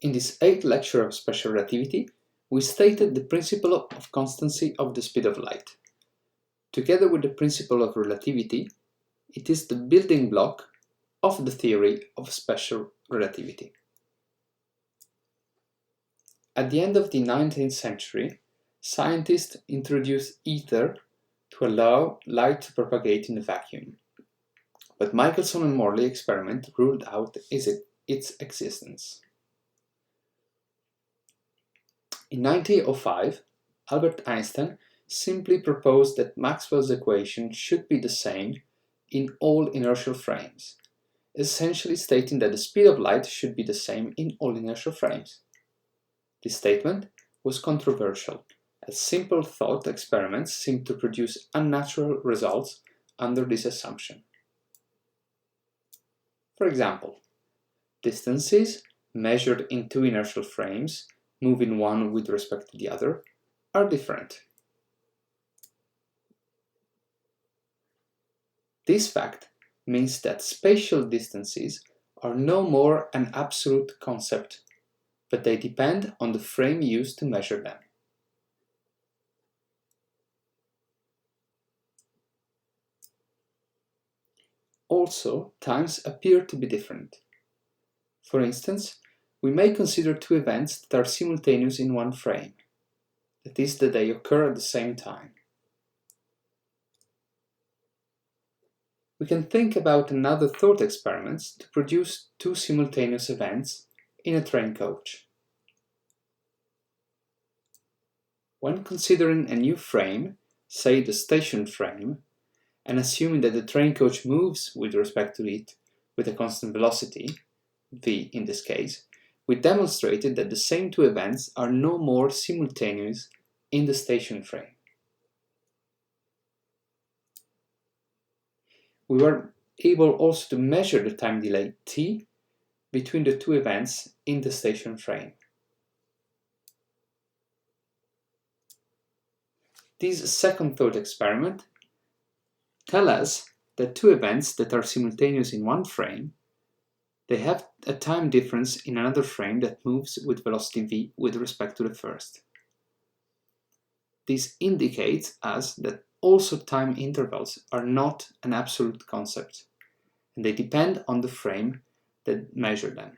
In this 8th lecture of special relativity, we stated the principle of constancy of the speed of light. Together with the principle of relativity, it is the building block of the theory of special relativity. At the end of the 19th century, scientists introduced ether to allow light to propagate in a vacuum. But Michelson and Morley experiment ruled out its existence. In 1905, Albert Einstein simply proposed that Maxwell's equation should be the same in all inertial frames, essentially stating that the speed of light should be the same in all inertial frames. This statement was controversial, as simple thought experiments seemed to produce unnatural results under this assumption. For example, distances measured in two inertial frames, moving one with respect to the other, are different. This fact means that spatial distances are no more an absolute concept, but they depend on the frame used to measure them. Also, times appear to be different. For instance, we may consider two events that are simultaneous in one frame, that is, that they occur at the same time. We can think about another thought experiment to produce two simultaneous events in a train coach. When considering a new frame, say the station frame, and assuming that the train coach moves with respect to it with a constant velocity, v in this case, we demonstrated that the same two events are no more simultaneous in the station frame. We were able also to measure the time delay t between the two events in the station frame. This second thought experiment tells us that two events that are simultaneous in one frame, they have a time difference in another frame that moves with velocity v with respect to the first. This indicates us that also time intervals are not an absolute concept, and they depend on the frame that measure them.